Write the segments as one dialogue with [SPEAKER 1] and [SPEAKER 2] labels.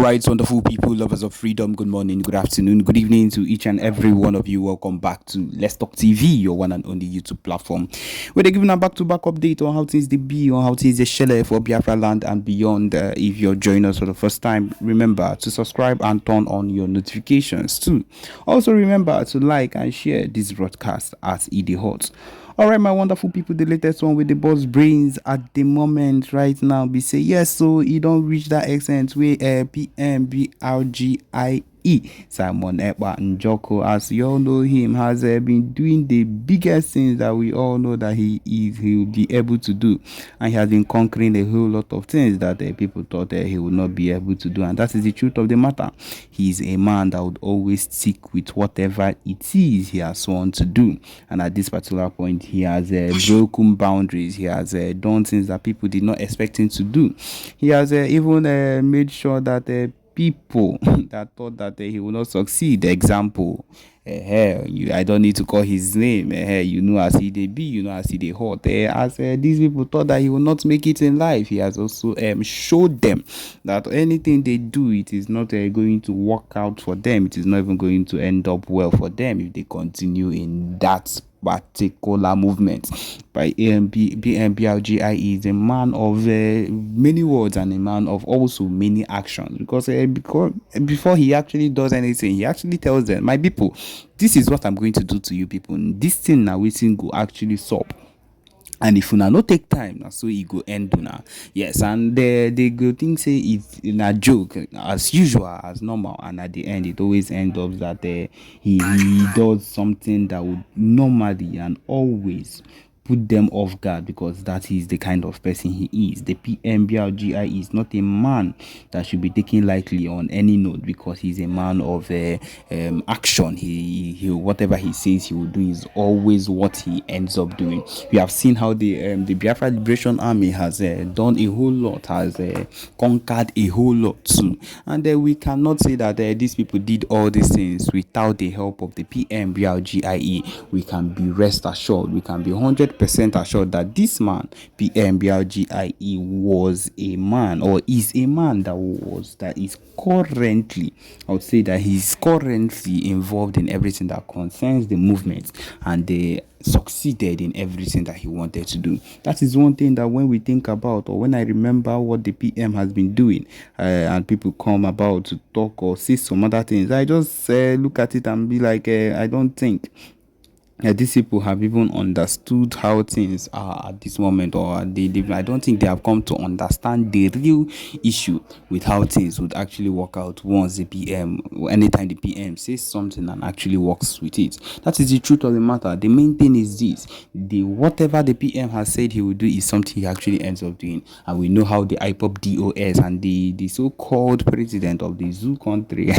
[SPEAKER 1] Right, wonderful people, lovers of freedom. Good morning, good afternoon, good evening to each and every one of you. Welcome back to Let's Talk TV, your one and only YouTube platform, where they're giving a back-to-back update on how things they be, on how things they share for Biafraland and beyond. If you're joining us for the first time, remember to subscribe and turn on your notifications too. Also, remember to like and share this broadcast as it is hot. All right, my wonderful people, the latest one with the boss brains at the moment right now be say yes, so you don't reach that extent where PMBRGIE Simon Ekpa and Joko, as you all know him, has been doing the biggest things that we all know that he will be able to do, and he has been conquering a whole lot of things that people thought he would not be able to do, and that is the truth of the matter. He is a man that would always stick with whatever it is he has sworn to do, and at this particular point he has broken boundaries. He has done things that people did not expect him to do. He has even made sure that people that thought that he will not succeed, example, I don't need to call his name, you know as he they be, you know as he they hot, as these people thought that he will not make it in life, he has also showed them that anything they do, it is not going to work out for them. It is not even going to end up well for them if they continue in that particular movement. By BMBRGIE is a man of many words and a man of also many actions, because before he actually does anything, he actually tells them, my people, this is what I'm going to do to you people. This thing now we think go actually stop. And if una no take time, na so e go end una. Yes, and they go think say it's in a joke as usual, as normal, and at the end it always ends up that he does something that would normally and always put them off guard, because that is the kind of person he is. The PMBRGI is not a man that should be taken lightly on any note, because he's a man of action. He whatever he says he will do is always what he ends up doing. We have seen how the Biafra Liberation Army has done a whole lot, has conquered a whole lot too, and we cannot say that these people did all these things without the help of the PMBRGIE. We can be rest assured, we can be 100% assured that this man, PMBRGIE, was a man, or is a man that is currently, I would say that he's currently involved in everything that concerns the movement, and they succeeded in everything that he wanted to do. That is one thing that when we think about, or when I remember what the PM has been doing, and people come about to talk or say some other things, I just look at it and be like, I don't think these people have even understood how things are at this moment, or I don't think they have come to understand the real issue with how things would actually work out once the PM, anytime the PM says something and actually works with it. That is the truth of the matter. The main thing is this: whatever the PM has said he will do is something he actually ends up doing, and we know how the IPOP DOS and the so-called president of the zoo country,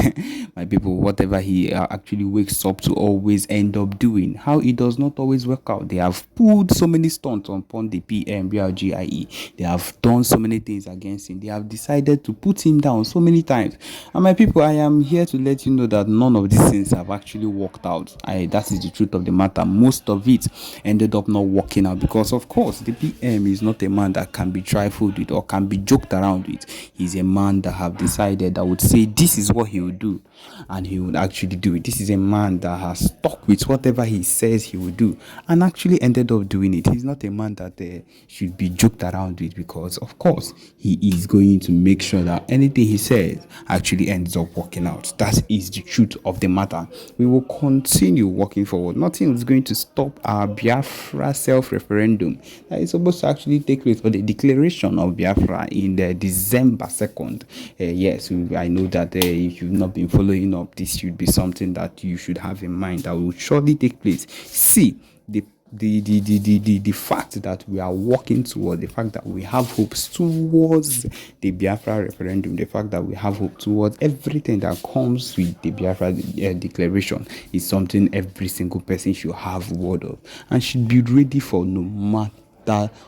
[SPEAKER 1] my people, whatever he actually wakes up to always end up doing. How it does not always work out. They have pulled so many stunts upon the PMBRGIE. They have done so many things against him. They have decided to put him down so many times. And my people, I am here to let you know that none of these things have actually worked out. That is the truth of the matter. Most of it ended up not working out, because of course the PM is not a man that can be trifled with or can be joked around with. He's a man that have decided, that would say this is what he would do, and he would actually do it. This is a man that has stuck with whatever he says he will do, and actually ended up doing it. He's not a man that should be joked around with, because of course he is going to make sure that anything he says actually ends up working out. That is the truth of the matter. We will continue working forward. Nothing is going to stop our Biafra self-referendum that is supposed to actually take place for the declaration of Biafra in December 2nd. Yes, I know that if you've not been following up, this should be something that you should have in mind, that will surely take place. See, the fact that we are working towards, the fact that we have hopes towards the Biafra referendum, the fact that we have hope towards everything that comes with the Biafra declaration is something every single person should have word of, and should be ready for, no matter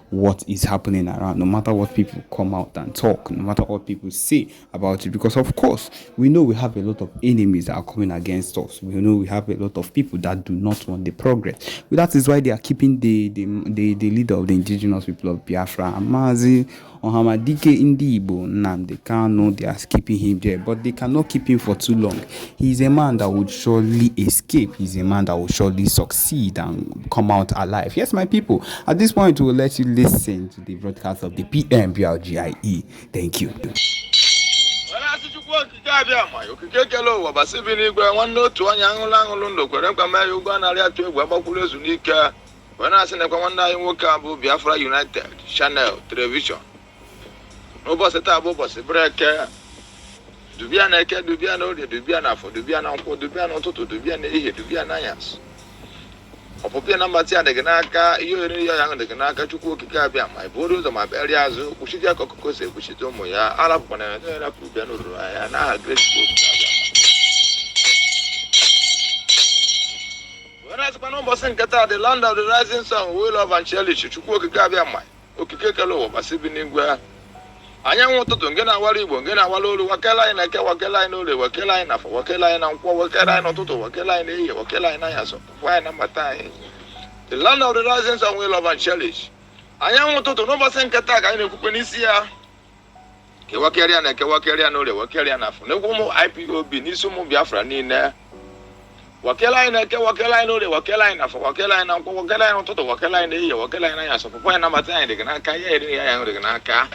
[SPEAKER 1] what is happening around, no matter what people come out and talk, no matter what people say about it. Because of course we know we have a lot of enemies that are coming against us. We know we have a lot of people that do not want the progress. But that is why they are keeping the leader of the indigenous people of Biafra, Amazi Ohamadike Indibo Nnamdi Kanu, they are keeping him there, but they cannot keep him for too long. He's a man that would surely escape. He's a man that will surely succeed and come out alive. Yes, my people, at this point, we'll let you listen to the broadcast of the PMBLGIE. Thank you.
[SPEAKER 2] Biafra United Channel Television. Oboseta bobosi breke. Dubiana eke, dubiana ode, dubiana for, dubiana unko, dubiana toto, dubiana ihe, dubiana yas. Opopiana matia de ganaka, iyo yang de ganaka, chuku kikabia, my bodos of my burials, Kushija Kokose, Kushitomo, ya, Arab Panera, Kubiano, and I had great book. When I spent almost in Qatar, the land of the rising sun, will love and cherish, Chuku kikabia, my Okikalo, Basibinigua. Anya want to get a worry, get a wallow, Wakela in a Wakela in Ole, Wakela enough, Wakela in Unqua, Wakela in Toto, Wakela in A, Wakela in Ayaso, why number time? The land of the rising sun will love and cherish. Anya want to know Basan Kataka in a Kupanisia. Kewakarian and Kewakarian Ole, Wakarian enough. No more IPOB, Nisumu Biafra Nina. Wakela in a Kewakela in Ole, Wakela enough, Wakela in Uncle, Wakela in Toto, Wakela in A, Wakela in Ayaso, why number time? They can Aka.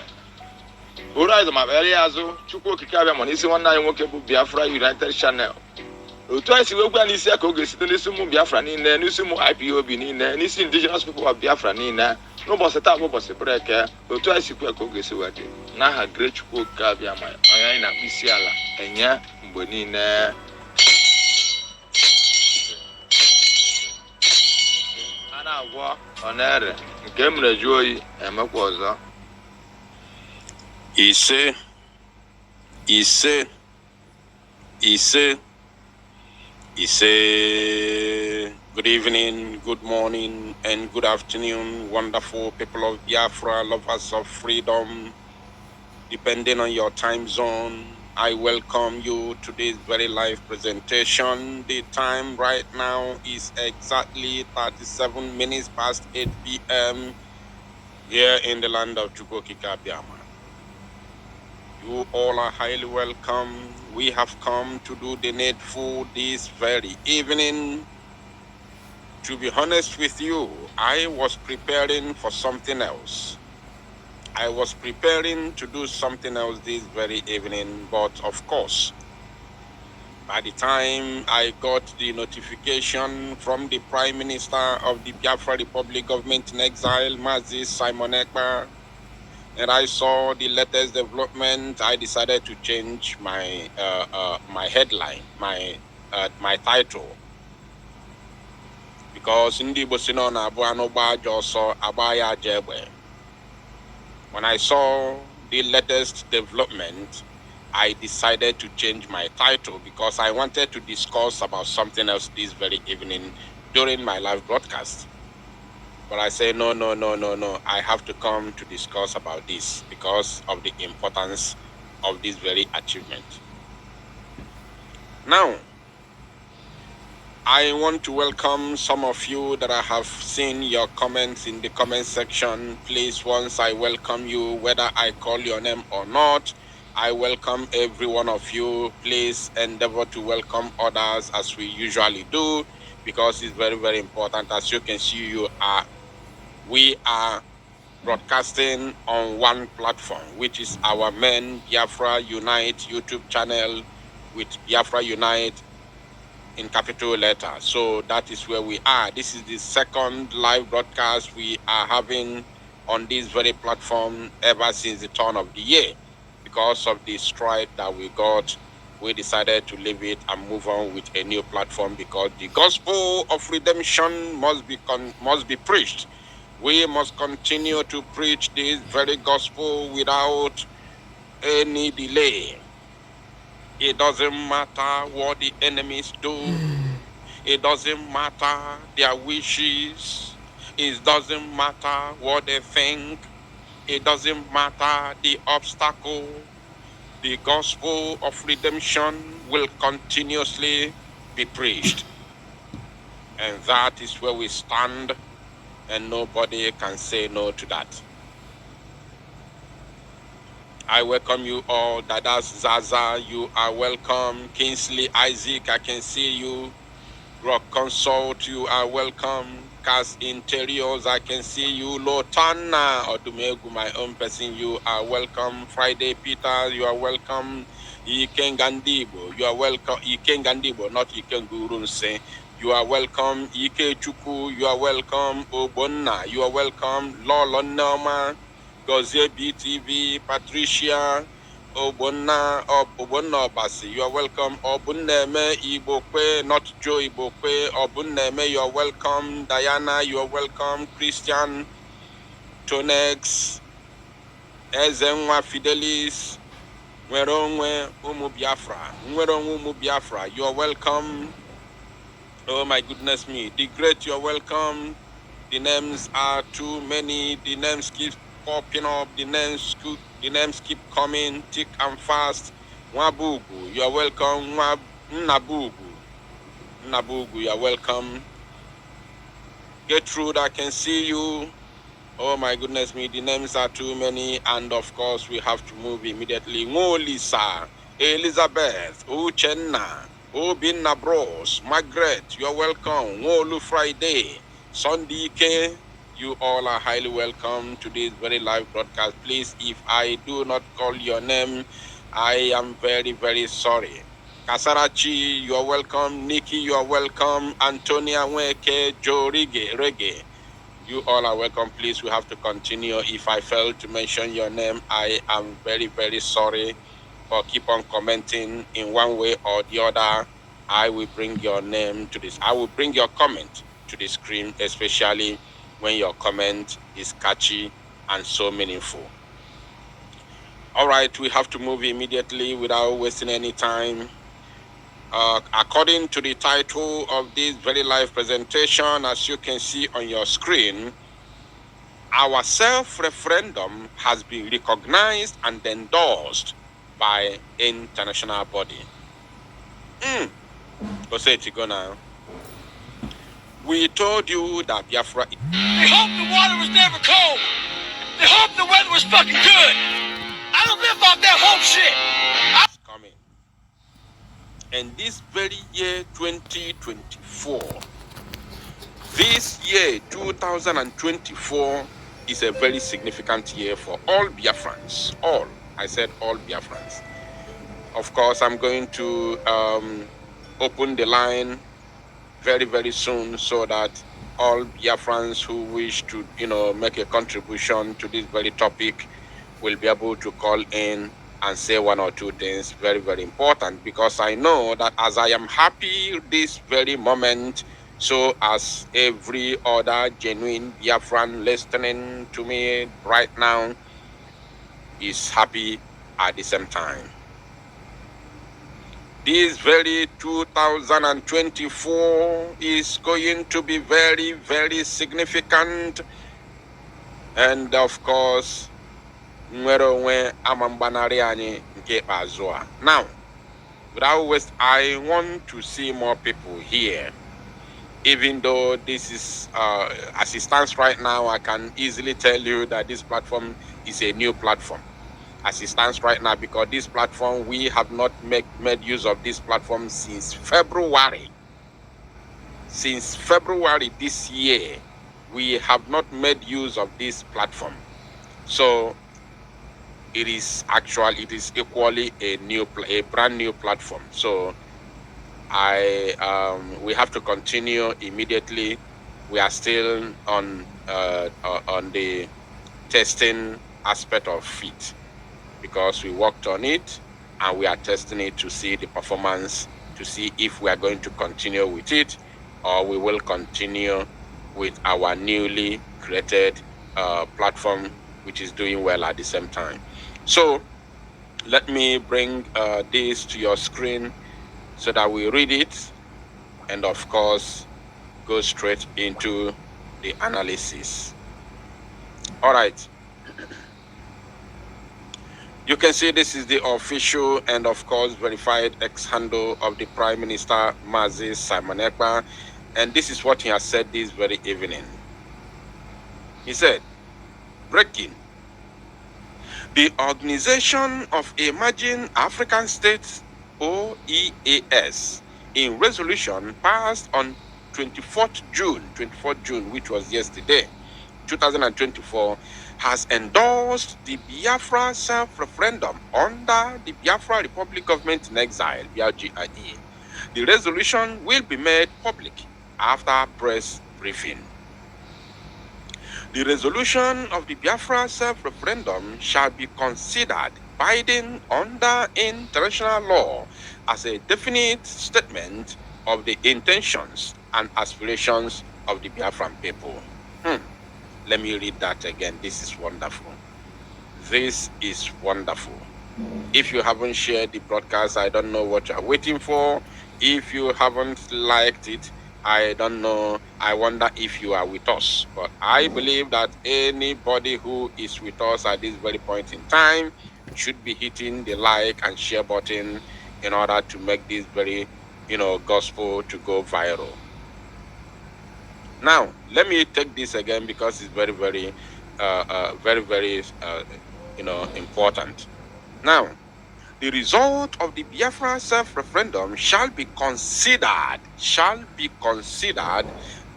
[SPEAKER 2] Ura my very azo, Chuko Kikabia Monisi one night woke Biafra United Channel. Twice you will see a cogis, the Nisumu Biafra Nina, Nisumu IPOB Nina, Nisi indigenous people of Biafra Nina, no boss at all was a breaker, but twice you could cogis away. Now a great Chuko Kabia, my Ayana Misiala, and ya, Bonina. Anna walk on air, came the joy and Makosa.
[SPEAKER 3] Ise, good evening, good morning, and good afternoon, wonderful people of Biafra, lovers of freedom, depending on your time zone. I welcome you to this very live presentation. The time right now is exactly 37 minutes past 8 p.m. here in the land of Chukokika, Biama. You all are highly welcome. We have come to do the needful this very evening. To be honest with you, I was preparing for something else. I was preparing to do something else this very evening, but of course, by the time I got the notification from the Prime Minister of the Biafra Republic Government in Exile, Mazi Simon Ekpa, and I saw the latest development, I decided to change my my headline, my title, because Ndi Bosino na Buano Bajo saw Abaya Jebe. When I saw the latest development, I decided to change my title because I wanted to discuss about something else this very evening during my live broadcast. But I say, no. I have to come to discuss about this because of the importance of this very achievement. Now, I want to welcome some of you that I have seen your comments in the comment section. Please, once I welcome you, whether I call your name or not, I welcome every one of you. Please endeavor to welcome others as we usually do, because it's very, very important. As you can see, we are broadcasting on one platform, which is our main Biafra Unite YouTube channel with Biafra Unite in capital letters. So that is where we are. This is the second live broadcast we are having on this very platform ever since the turn of the year. Because of the strike that we got, we decided to leave it and move on with a new platform, because the gospel of redemption must be preached. We must continue to preach this very gospel without any delay. It doesn't matter what the enemies do. It doesn't matter their wishes. It doesn't matter what they think. It doesn't matter the obstacle. The gospel of redemption will continuously be preached. And that is where we stand. And nobody can say no to that. I welcome you all. Dadas Zaza, you are welcome. Kingsley Isaac, I can see you. Rock Consult, you are welcome. Cast Interiors, I can see you. Lotana Odumegu, my own person, you are welcome. Friday Peter, you are welcome. Ikengandibo, you are welcome. Ikengandibo, not Ikengurunse. You are welcome. Ike Chuku, you are welcome. Obonna, you are welcome. Lolo Norma, Gozie BTV, Patricia, Obonna Obasi, you are welcome. Obunneme Ibokwe, not Joe Ibokwe. Obunneme, you are welcome. Diana, you are welcome. Christian, Tonex, Ezenwa Fidelis, Nweronwe Umu Biafra, Nweronwe Umu Biafra, you are welcome. Oh my goodness me, the great, you are welcome. The names are too many. The names keep popping up. The names keep coming thick and fast. Nwabugu, you are welcome. Nabugu, you are welcome. Gertrude, I can see you. Oh my goodness me, the names are too many, and of course we have to move immediately. Lisa, Elizabeth, Uchenna, Obinna Bros, Margaret, you are welcome. Ngolu Friday, Sunday K, you all are highly welcome to this very live broadcast. Please, if I do not call your name, I am very, very sorry. Kasarachi, you are welcome. Nikki, you are welcome. Antonia Nweke, Joe Reggae. You all are welcome. Please, we have to continue. If I failed to mention your name, I am very, very sorry. But keep on commenting in one way or the other. I will bring your name to this. I will bring your comment to the screen, especially when your comment is catchy and so meaningful. All right, we have to move immediately without wasting any time. According to the title of this very live presentation, as you can see on your screen, our self-referendum has been recognized and endorsed by international body. Go say it, go now. We told you that Biafra...
[SPEAKER 4] They hoped the water was never cold. They hoped the weather was fucking good. I don't live off that hope shit.
[SPEAKER 3] It's coming. And this very year, 2024, this year, 2024, is a very significant year for all Biafrans. All. I said all Biafrans. Of course, I'm going to open the line very, very soon so that all Biafrans who wish to, make a contribution to this very topic will be able to call in and say one or two things very, very important, because I know that as I am happy this very moment, so as every other genuine Biafran listening to me right now is happy at the same time. This very 2024 is going to be very, very significant. And of course, now, without waste, I want to see more people here. Even though this is, as it stands right now, I can easily tell you that this platform is a new platform. As it stands right now, because this platform, we have not made use of this platform since February. Since February this year, we have not made use of this platform. So it is equally a brand new platform. So we have to continue immediately. We are still on the testing aspect of it, because we worked on it and we are testing it to see the performance, to see if we are going to continue with it or we will continue with our newly created platform, which is doing well at the same time. So let me bring this to your screen so that we read it and of course go straight into the analysis. All right. You can see this is the official and of course verified X handle of the Prime Minister Mazi Simon Ekpa, and this is what he has said this very evening. He said, breaking. The Organization of Emerging African States, OEAS, in resolution passed on 24th June, which was yesterday, 2024, has endorsed the Biafra self-referendum under the Biafra Republic Government in Exile, BRGIE. The resolution will be made public after press briefing. The resolution of the Biafra self-referendum shall be considered binding under international law as a definite statement of the intentions and aspirations of the Biafran people. Let me read that again. This is wonderful. This is wonderful. If you haven't shared the broadcast, I don't know what you're waiting for. If you haven't liked it, I don't know. I wonder if you are with us. But I believe that anybody who is with us at this very point in time should be hitting the like and share button in order to make this very, gospel to go viral. Now, let me take this again because it's very, very, important. Now, the result of the Biafra self-referendum shall be considered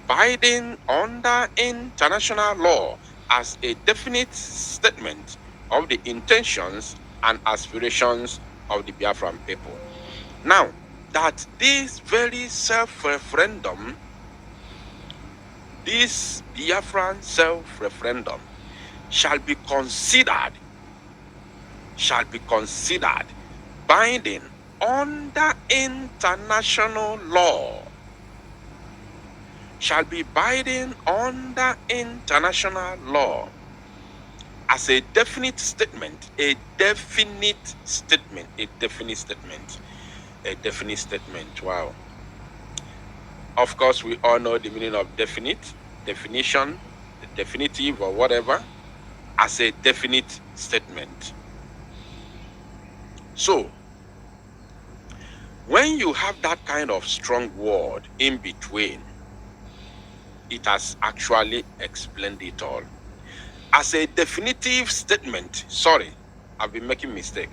[SPEAKER 3] binding under international law as a definite statement of the intentions and aspirations of the Biafran people. Now, that this very self-referendum, this Biafran self-referendum shall be considered binding under international law, shall be binding under international law as a definite statement, Wow. Of course, we all know the meaning of definition, the definitive or whatever, as a definite statement. So, when you have that kind of strong word in between, it has actually explained it all. As a definitive statement, sorry, I've been making mistake.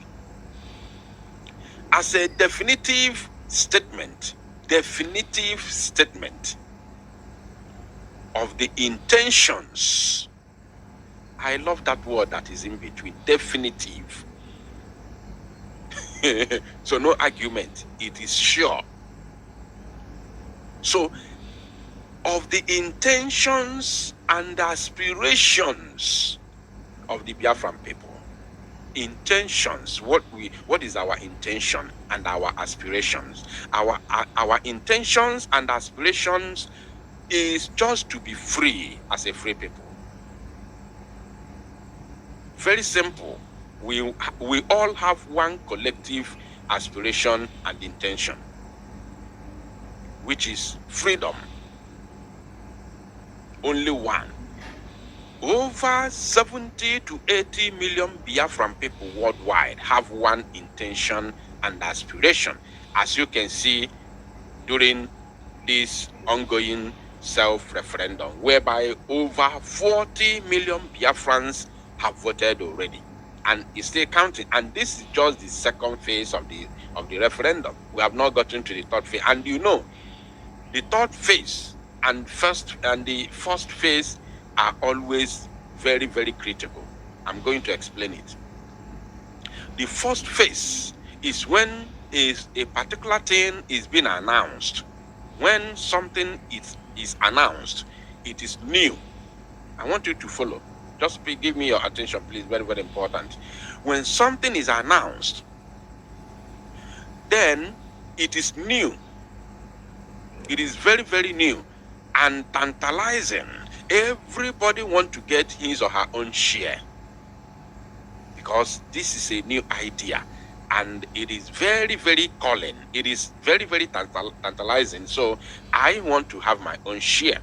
[SPEAKER 3] As a definitive statement of the intentions. I love that word that is in between, definitive. So no argument, it is sure. So, of the intentions and aspirations of the Biafran people. Intentions, what is our intention and our aspirations? Our intentions and aspirations is just to be free as a free people. Very simple. We all have one collective aspiration and intention, which is freedom. Only one. Over 70 to 80 million Biafran people worldwide have one intention and aspiration, as you can see during this ongoing self-referendum, whereby over 40 million Biafrans have voted already, and it's still counting. And this is just the second phase of the referendum. We have not gotten to the third phase, and the third phase and the first phase are always very, very critical. I'm going to explain it. The first phase is when a particular thing is being announced. When something is announced, it is new. I want you to follow. Just give me your attention, please. Very, very important. When something is announced, then it is new. It is very, very new and tantalizing. Everybody wants to get his or her own share, because this is a new idea and it is very, very calling. It is very, very tantalizing. So I want to have my own share.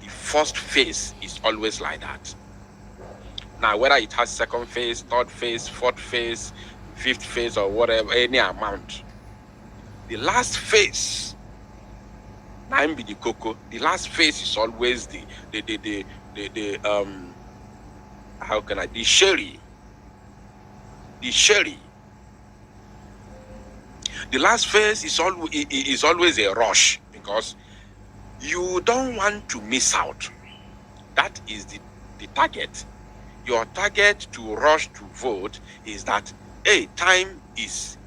[SPEAKER 3] The first phase is always like that. Now, whether it has second phase, third phase, fourth phase, fifth phase, or whatever, any amount, the last phase, the last phase is always the cherry the sherry. The last phase is always a rush because you don't want to miss out. That is the target. Your target to rush to vote is that, hey, time is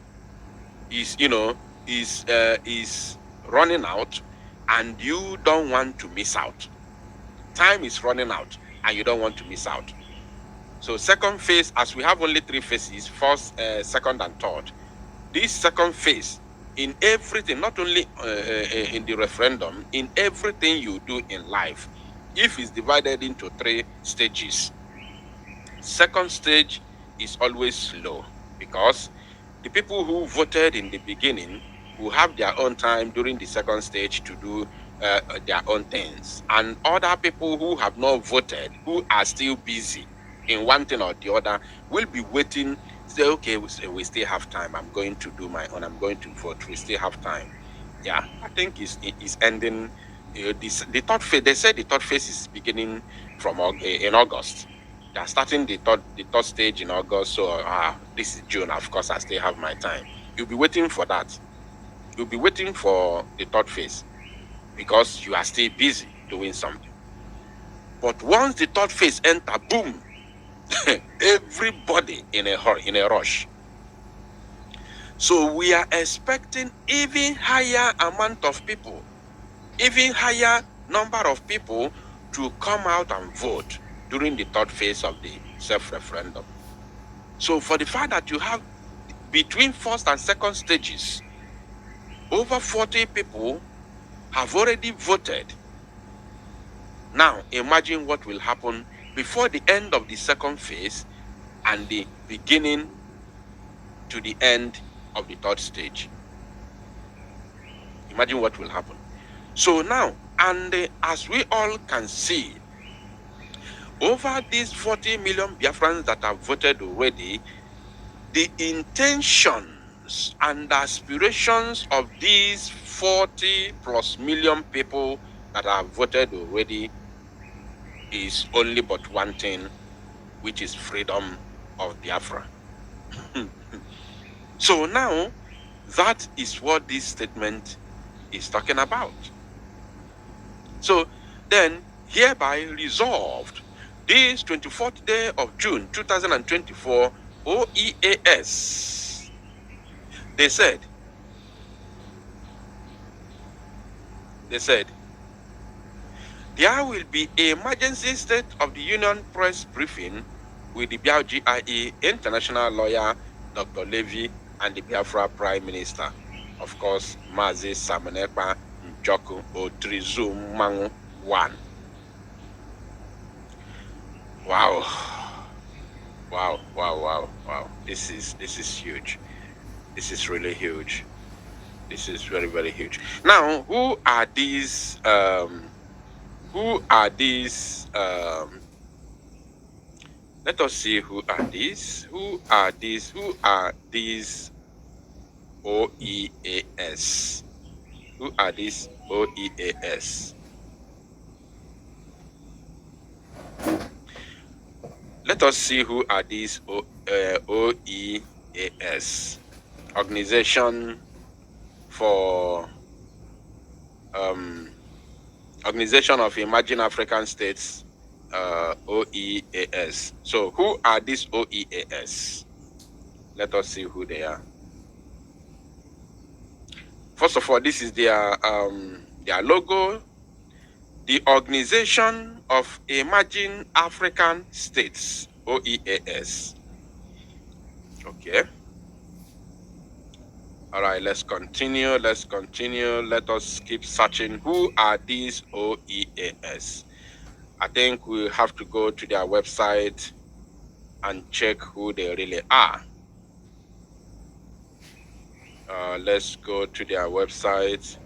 [SPEAKER 3] running out, and you don't want to miss out. Time is running out, and you don't want to miss out. So second phase, as we have only 3 phases, first, second, and third. This second phase, in everything, not only in the referendum, in everything you do in life, if it's divided into 3 stages, second stage is always slow because the people who voted in the beginning will have their own time during the second stage to do their own things. And other people who have not voted, who are still busy in one thing or the other, will be waiting, say, okay, we still have time. I'm going to do my own. I'm going to vote. We still have time. Yeah, I think it's ending. The third phase, they said the third phase is beginning from in August. They are starting the third stage in August. So this is June. Of course, I still have my time. You'll be waiting for that. You'll be waiting for the third phase because you are still busy doing something. But once the third phase enter, boom, everybody in a hurry, in a rush. So we are expecting even higher amount of people, even higher number of people to come out and vote during the third phase of the self-referendum. So for the fact that you have between first and second stages, over 40 people have already voted. Now imagine what will happen before the end of the second phase and the beginning to the end of the third stage. Imagine what will happen. So now, and as we all can see, over these 40 million Biafrans that have voted already, the intentions and aspirations of these 40 plus million people that have voted already is only but one thing, which is freedom of Biafra. So now, that is what this statement is talking about. So then, hereby resolved, this 24th day of June 2024 OEAS, they said, there will be an emergency State of the Union press briefing with the BIAGIE international lawyer Dr. Levy and the Biafra Prime Minister, of course, Mazi Ekpa Njoku Otrizum Mangu 1. Wow. This is huge. This is really huge. This is very, very huge. Now, who are these let us see who are these. Who are these OEAS? Who are these OEAS? Let us see who are these OEAS. Organization for Organization of Emerging African States, OEAS. So who are these OEAS? Let us see who they are. First of all, this is their logo. The Organization of Emerging African States, OEAS. Okay. All right, let's continue. Let us keep searching. Who are these OEAS? I think we have to go to their website and check who they really are. Let's go to their website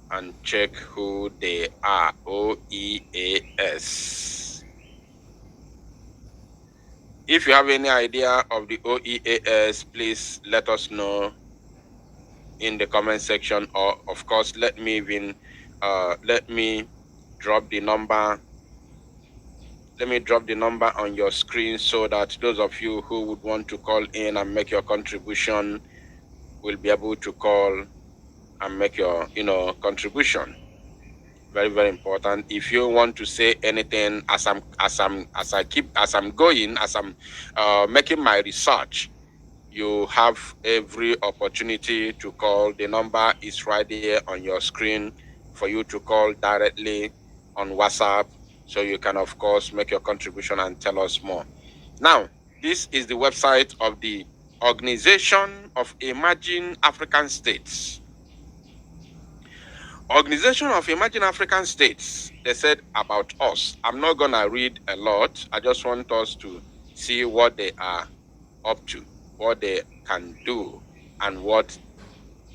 [SPEAKER 3] and check who they are. OEAS. If you have any idea of the OEAS, please let us know in the comment section, or of course let me drop the number Let me drop the number on your screen so that those of you who would want to call in and make your contribution will be able to call and make your, contribution. Very, very important. If you want to say anything as I'm making my research, you have every opportunity to call. The number is right there on your screen for you to call directly on WhatsApp, so you can, of course, make your contribution and tell us more. Now, this is the website of the Organization of Emerging African States. Organization of Emerging African States, they said about us. I'm not going to read a lot. I just want us to see what they are up to, what they can do, and what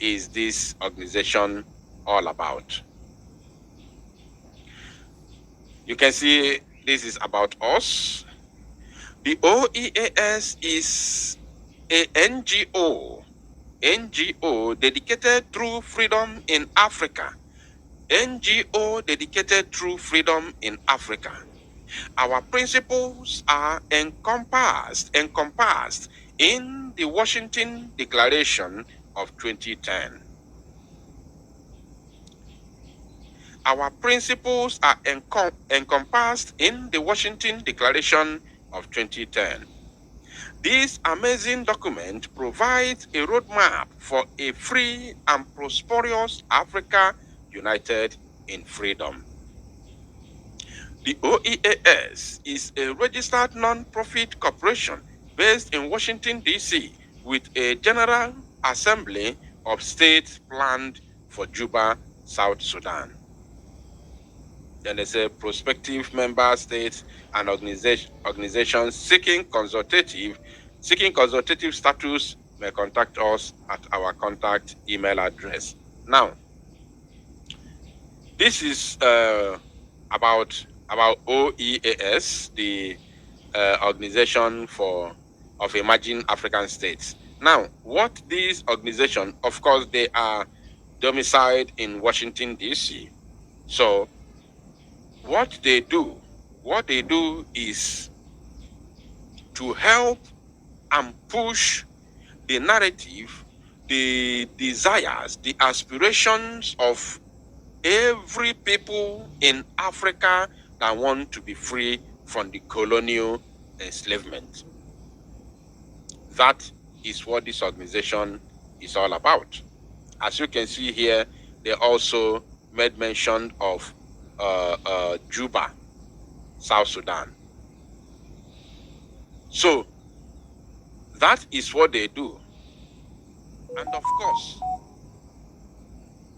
[SPEAKER 3] is this organization all about. You can see this is about us. The OEAS is a NGO dedicated to freedom in Africa. NGO dedicated to freedom in Africa. Our principles are encompassed in the Washington Declaration of 2010. Our principles are encompassed in the Washington Declaration of 2010. This amazing document provides a roadmap for a free and prosperous Africa united in freedom. The OEAS is a registered non-profit corporation based in Washington, D.C., with a General Assembly of States planned for Juba, South Sudan. Then there's a prospective member states and organizations seeking consultative status may contact us at our contact email address. Now, this is about OEAS, the Organization of Emerging African States. Now, what these organizations, of course, they are domiciled in Washington, D.C. So, what they do is to help and push the narrative, the desires, the aspirations of every people in Africa that want to be free from the colonial enslavement. That is what this organization is all about. As you can see here, they also made mention of Juba, South Sudan. So that is what they do. And of course,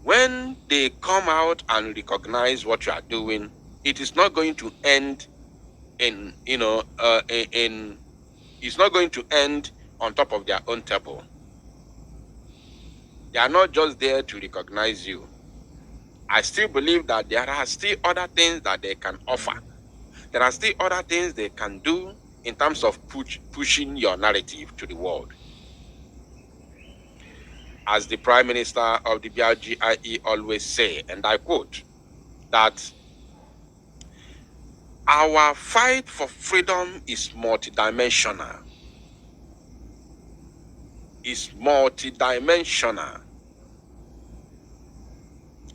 [SPEAKER 3] when they come out and recognize what you are doing, it is not going to end it's not going to end on top of their own table. They are not just there to recognize you. I still believe that there are still other things that they can offer. There are still other things they can do in terms of pushing your narrative to the world. As the Prime Minister of the BRGIE always say, and I quote, that our fight for freedom is multidimensional.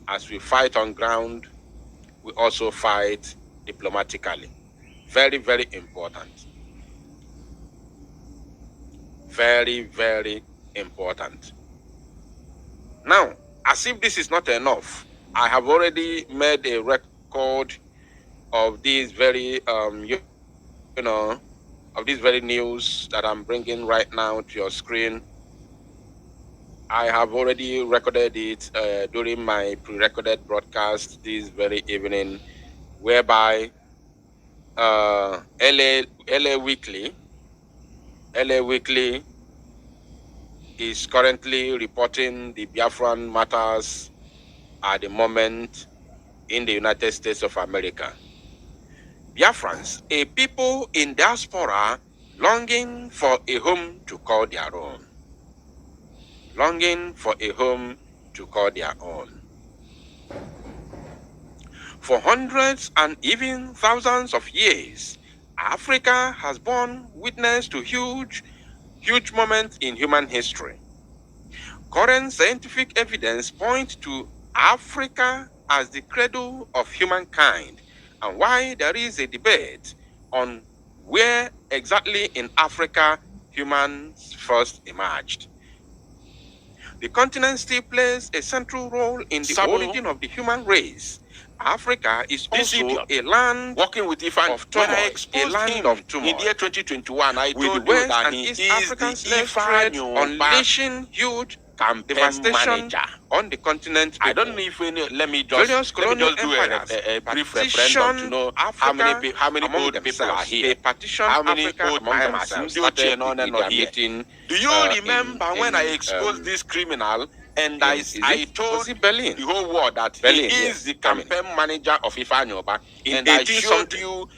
[SPEAKER 3] As we fight on ground, we also fight diplomatically. Very, very important. Very, very important. Now, as if this is not enough, I have already made a record of these very, of this very news that I'm bringing right now to your screen. I have already recorded it during my pre-recorded broadcast this very evening, whereby LA Weekly is currently reporting the Biafran matters at the moment in the United States of America. Biafrans, a people in diaspora longing for a home to call their own. Longing for a home to call their own. For hundreds and even thousands of years, Africa has borne witness to huge moments in human history. Current scientific evidence points to Africa as the cradle of humankind, and why there is a debate on where exactly in Africa humans first emerged. The continent still plays a central role in the origin of the human race. Africa is also a land
[SPEAKER 2] working with Ifan
[SPEAKER 3] of turmoil,
[SPEAKER 2] a land of turmoil. In the year 2021, I told you that he is the Ifan
[SPEAKER 3] unleashing huge devastation on the continent.
[SPEAKER 2] I don't know if any, let me just do a brief referendum to know how many old people are here. How many old members started on and on here. Do you remember when I exposed this criminal and I told the whole world that he is the campaign manager of Ifanyoba, and I showed you